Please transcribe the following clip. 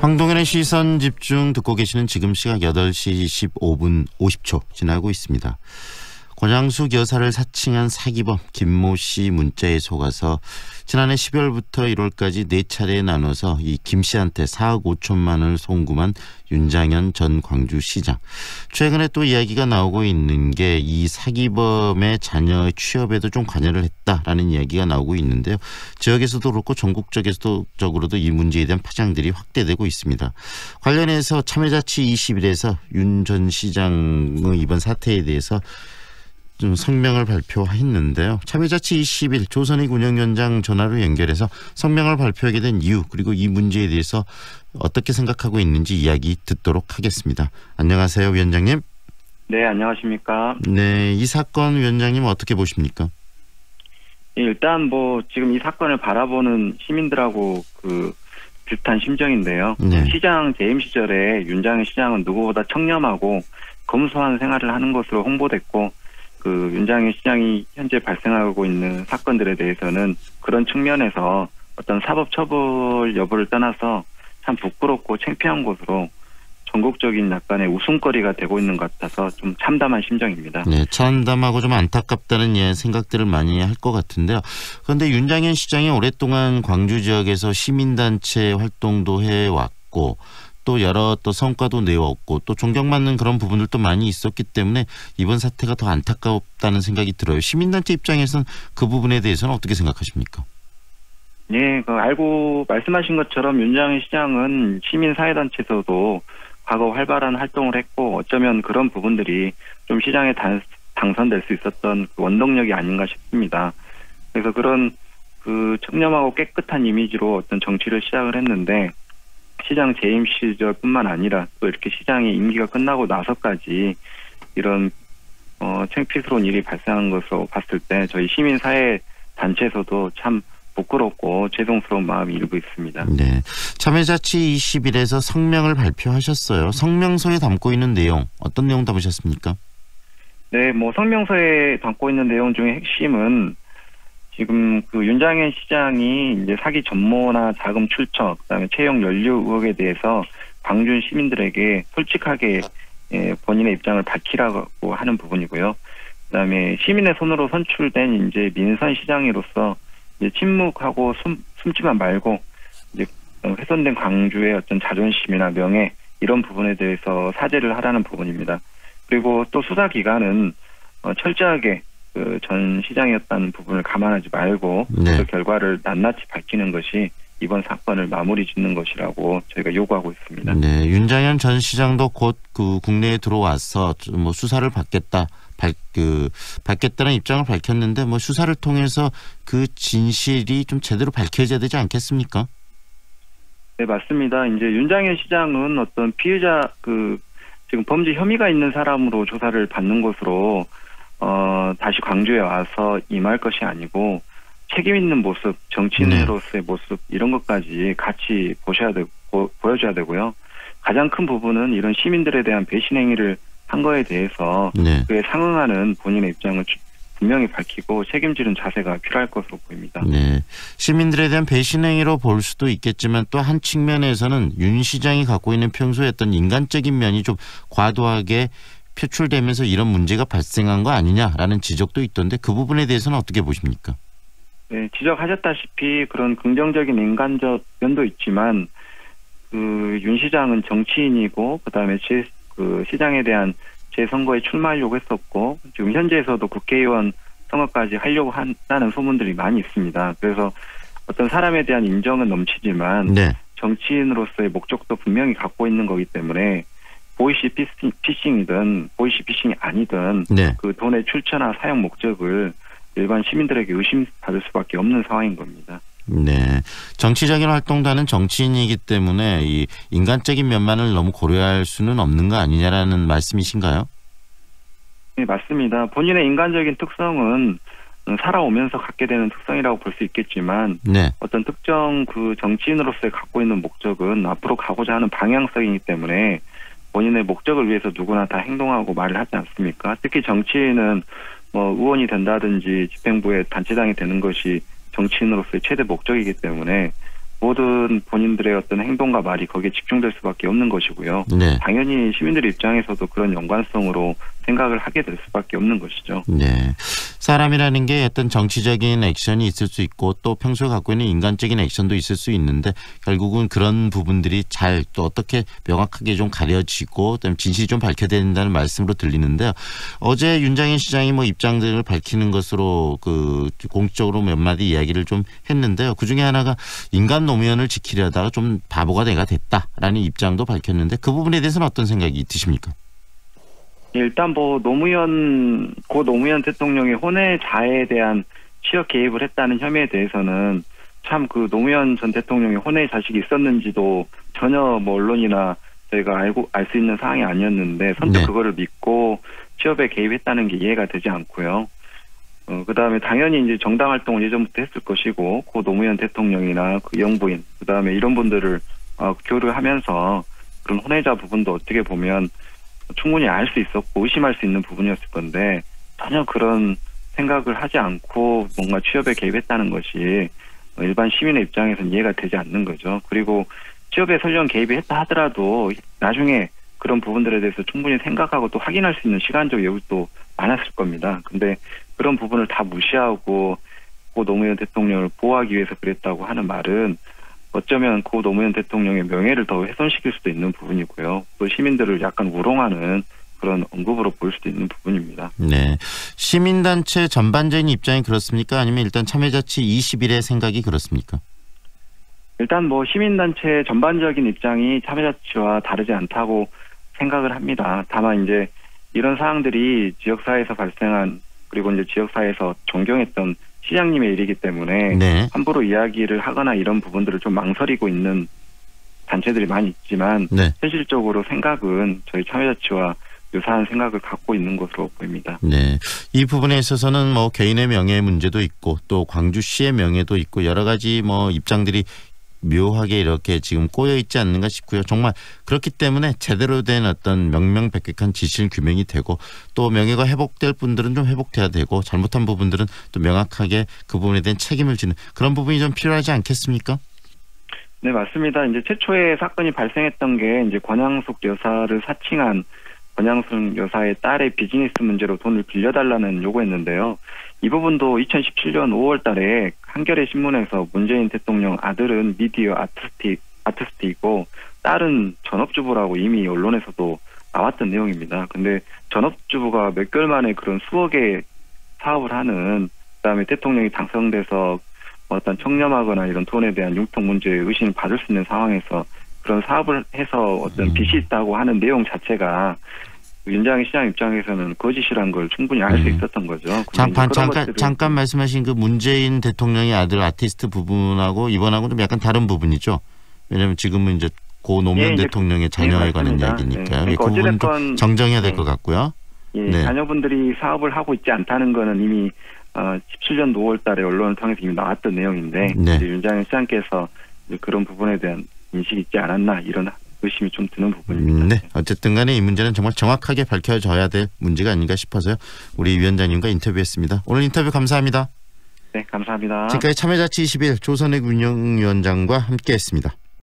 황동현의 시선 집중 듣고 계시는 지금 시각 8시 15분 50초 지나고 있습니다. 권양숙 여사를 사칭한 사기범 김모 씨 문자에 속아서 지난해 10월부터 1월까지 4차례에 나눠서 이 김 씨한테 4억 5천만 원을 송금한 윤장현 전 광주시장. 최근에 또 이야기가 나오고 있는 게 이 사기범의 자녀의 취업에도 좀 관여를 했다라는 이야기가 나오고 있는데요. 지역에서도 그렇고 전국적으로도 이 문제에 대한 파장들이 확대되고 있습니다. 관련해서 참여자치 20일에서 윤 전 시장의 이번 사태에 대해서 좀 성명을 발표했는데요. 참여자치 20일 조선익 운영위원장 전화로 연결해서 성명을 발표하게 된 이유 그리고 이 문제에 대해서 어떻게 생각하고 있는지 이야기 듣도록 하겠습니다. 안녕하세요, 위원장님. 네, 안녕하십니까. 네, 이 사건 위원장님 어떻게 보십니까? 일단 지금 이 사건을 바라보는 시민들하고 비슷한 심정인데요. 네. 시장 재임 시절에 윤장현 시장은 누구보다 청렴하고 검소한 생활을 하는 것으로 홍보됐고 윤장현 시장이 현재 발생하고 있는 사건들에 대해서는 그런 측면에서 어떤 사법 처벌 여부를 떠나서 참 부끄럽고 창피한 것으로 전국적인 약간의 웃음거리가 되고 있는 것 같아서 좀 참담한 심정입니다. 네, 참담하고 좀 안타깝다는 생각들을 많이 할 것 같은데요. 그런데 윤장현 시장이 오랫동안 광주 지역에서 시민단체 활동도 해왔고 또 여러 성과도 내왔고 또 존경받는 그런 부분들도 많이 있었기 때문에 이번 사태가 더 안타깝다는 생각이 들어요. 시민단체 입장에서는 그 부분에 대해서는 어떻게 생각하십니까? 네, 알고 말씀하신 것처럼 윤장현 시장은 시민사회단체에서도 과거 활발한 활동을 했고 어쩌면 그런 부분들이 좀 시장에 당선될 수 있었던 원동력이 아닌가 싶습니다. 그래서 그런 청렴하고 깨끗한 이미지로 어떤 정치를 시작을 했는데 시장 재임 시절뿐만 아니라 또 이렇게 시장의 임기가 끝나고 나서까지 이런 창피스러운 일이 발생한 것으로 봤을 때 저희 시민사회 단체에서도 참 부끄럽고 죄송스러운 마음이 일고 있습니다. 네, 참여자치 20일에서 성명을 발표하셨어요. 성명서에 담고 있는 내용 어떤 내용 담으셨습니까? 네, 성명서에 담고 있는 내용 중에 핵심은 지금 윤장현 시장이 이제 사기 전모나 자금 출처, 그다음에 채용 연루 의혹에 대해서 광주 시민들에게 솔직하게 본인의 입장을 밝히라고 하는 부분이고요. 그다음에 시민의 손으로 선출된 이제 민선 시장으로서 이제 침묵하고 숨지만 말고 이제 훼손된 광주의 어떤 자존심이나 명예 이런 부분에 대해서 사죄를 하라는 부분입니다. 그리고 또 수사 기관은 철저하게 전 시장이었다는 부분을 감안하지 말고 네. 그 결과를 낱낱이 밝히는 것이 이번 사건을 마무리 짓는 것이라고 저희가 요구하고 있습니다. 네, 윤장현 전 시장도 곧 국내에 들어와서 수사를 받겠다는 입장을 밝혔는데 수사를 통해서 그 진실이 좀 제대로 밝혀져야 되지 않겠습니까? 네, 맞습니다. 이제 윤장현 시장은 어떤 피해자 지금 범죄 혐의가 있는 사람으로 조사를 받는 것으로 다시 광주에 와서 임할 것이 아니고 책임 있는 모습, 정치인으로서의 모습 이런 것까지 같이 보여줘야 되고요. 가장 큰 부분은 이런 시민들에 대한 배신 행위를 한 거에 대해서 네. 그에 상응하는 본인의 입장을 분명히 밝히고 책임지는 자세가 필요할 것으로 보입니다. 네, 시민들에 대한 배신 행위로 볼 수도 있겠지만 또 한 측면에서는 윤 시장이 갖고 있는 평소에 어떤 인간적인 면이 좀 과도하게 표출되면서 이런 문제가 발생한 거 아니냐라는 지적도 있던데 그 부분에 대해서는 어떻게 보십니까? 네, 지적하셨다시피 그런 긍정적인 인간적 면도 있지만 윤 시장은 정치인이고 그다음에 시장에 대한 재선거에 출마하려고 했었고 지금 현재에서도 국회의원 선거까지 하려고 한다는 소문들이 많이 있습니다. 그래서 어떤 사람에 대한 인정은 넘치지만 네. 정치인으로서의 목적도 분명히 갖고 있는 거기 때문에 보이시피싱이든 보이시피싱이 아니든 네. 그 돈의 출처나 사용 목적을 일반 시민들에게 의심받을 수밖에 없는 상황인 겁니다. 네, 정치적인 활동도 하는 정치인이기 때문에 이 인간적인 면만을 너무 고려할 수는 없는 거 아니냐라는 말씀이신가요? 네, 맞습니다. 본인의 인간적인 특성은 살아오면서 갖게 되는 특성이라고 볼 수 있겠지만 네. 어떤 특정 정치인으로서의 갖고 있는 목적은 앞으로 가고자 하는 방향성이기 때문에 본인의 목적을 위해서 누구나 다 행동하고 말을 하지 않습니까? 특히 정치인은 의원이 된다든지 집행부의 단체장이 되는 것이 정치인으로서의 최대 목적이기 때문에 모든 본인들의 어떤 행동과 말이 거기에 집중될 수밖에 없는 것이고요. 네. 당연히 시민들 입장에서도 그런 연관성으로 생각을 하게 될 수밖에 없는 것이죠. 네. 사람이라는 게 어떤 정치적인 액션이 있을 수 있고 또 평소에 갖고 있는 인간적인 액션도 있을 수 있는데 결국은 그런 부분들이 잘 또 어떻게 명확하게 좀 가려지고 그다음에 진실이 좀 밝혀야 된다는 말씀으로 들리는데요. 어제 윤장현 시장이 뭐 입장들을 밝히는 것으로 그 공식적으로 몇 마디 이야기를 좀 했는데요. 그중에 하나가 인간 노무현을 지키려다가 좀 바보가 내가 됐다라는 입장도 밝혔는데 그 부분에 대해서는 어떤 생각이 드십니까? 일단 뭐 고 노무현 대통령의 혼외자에 대한 취업 개입을 했다는 혐의에 대해서는 참 그 노무현 전 대통령의 혼외 자식이 있었는지도 전혀 뭐 언론이나 저희가 알 수 있는 사항이 아니었는데 선뜻 네. 그거를 믿고 취업에 개입했다는 게 이해가 되지 않고요. 그다음에 당연히 이제 정당 활동을 예전부터 했을 것이고 고 노무현 대통령이나 그 영부인 그다음에 이런 분들을 교류하면서 그런 혼외자 부분도 어떻게 보면 충분히 알 수 있었고 의심할 수 있는 부분이었을 건데 전혀 그런 생각을 하지 않고 뭔가 취업에 개입했다는 것이 일반 시민의 입장에서는 이해가 되지 않는 거죠. 그리고 취업에 설령 개입이 했다 하더라도 나중에 그런 부분들에 대해서 충분히 생각하고 또 확인할 수 있는 시간적 여유도 많았을 겁니다. 근데 그런 부분을 다 무시하고 고 노무현 대통령을 보호하기 위해서 그랬다고 하는 말은 어쩌면 고 노무현 대통령의 명예를 더 훼손시킬 수도 있는 부분이고요. 또 시민들을 약간 우롱하는 그런 언급으로 보일 수도 있는 부분입니다. 네. 시민단체 전반적인 입장이 그렇습니까? 아니면 일단 참여자치 20일의 생각이 그렇습니까? 일단 뭐 시민단체 전반적인 입장이 참여자치와 다르지 않다고 생각을 합니다. 다만 이제 이런 사항들이 지역사회에서 발생한 그리고 이제 지역사회에서 존경했던 시장님의 일이기 때문에 네. 함부로 이야기를 하거나 이런 부분들을 좀 망설이고 있는 단체들이 많이 있지만 네. 현실적으로 생각은 저희 참여자치와 유사한 생각을 갖고 있는 것으로 보입니다. 네. 이 부분에 있어서는 뭐 개인의 명예 문제도 있고 또 광주시의 명예도 있고 여러 가지 뭐 입장들이 묘하게 이렇게 지금 꼬여 있지 않는가 싶고요. 정말 그렇기 때문에 제대로 된 어떤 명명백백한 지실 규명이 되고 또 명예가 회복될 분들은 좀 회복돼야 되고 잘못한 부분들은 또 명확하게 그 부분에 대한 책임을 지는 그런 부분이 좀 필요하지 않겠습니까? 네, 맞습니다. 이제 최초의 사건이 발생했던 게 이제 권양숙 여사를 사칭한 권양숙 여사의 딸의 비즈니스 문제로 돈을 빌려달라는 요구였는데요. 이 부분도 2017년 5월 달에 한겨레 신문에서 문재인 대통령 아들은 미디어 아티스트이고 딸은 전업주부라고 이미 언론에서도 나왔던 내용입니다. 근데 전업주부가 몇 개월 만에 그런 수억의 사업을 하는 그다음에 대통령이 당선돼서 어떤 청렴하거나 이런 돈에 대한 융통 문제에 의심을 받을 수 있는 상황에서 그런 사업을 해서 어떤 빚이 있다고 하는 내용 자체가 윤장현 시장 입장에서는 거짓이란 걸 충분히 알 수 있었던 거죠. 잠깐 말씀하신 그 문재인 대통령의 아들 아티스트 부분하고 이번하고 좀 약간 다른 부분이죠. 왜냐하면 지금은 이제 고 노무현 대통령의 자녀에 관한 이야기니까요. 그러니까 그 부분 좀 정정해야 될 것 같고요. 네. 자녀분들이 사업을 하고 있지 않다는 거는 이미 17년 5월 달에 언론을 통해서 이미 나왔던 내용인데 네. 이제 윤장현 시장께서 그런 부분에 대한 인식이 있지 않았나 이런 의심이 좀 드는 부분입니다. 네. 어쨌든 간에 이 문제는 정말 정확하게 밝혀져야 될 문제가 아닌가 싶어서요. 우리 위원장님과 인터뷰했습니다. 오늘 인터뷰 감사합니다. 네, 감사합니다. 지금까지 참여자치 21 조선의 운영위원장과 함께했습니다.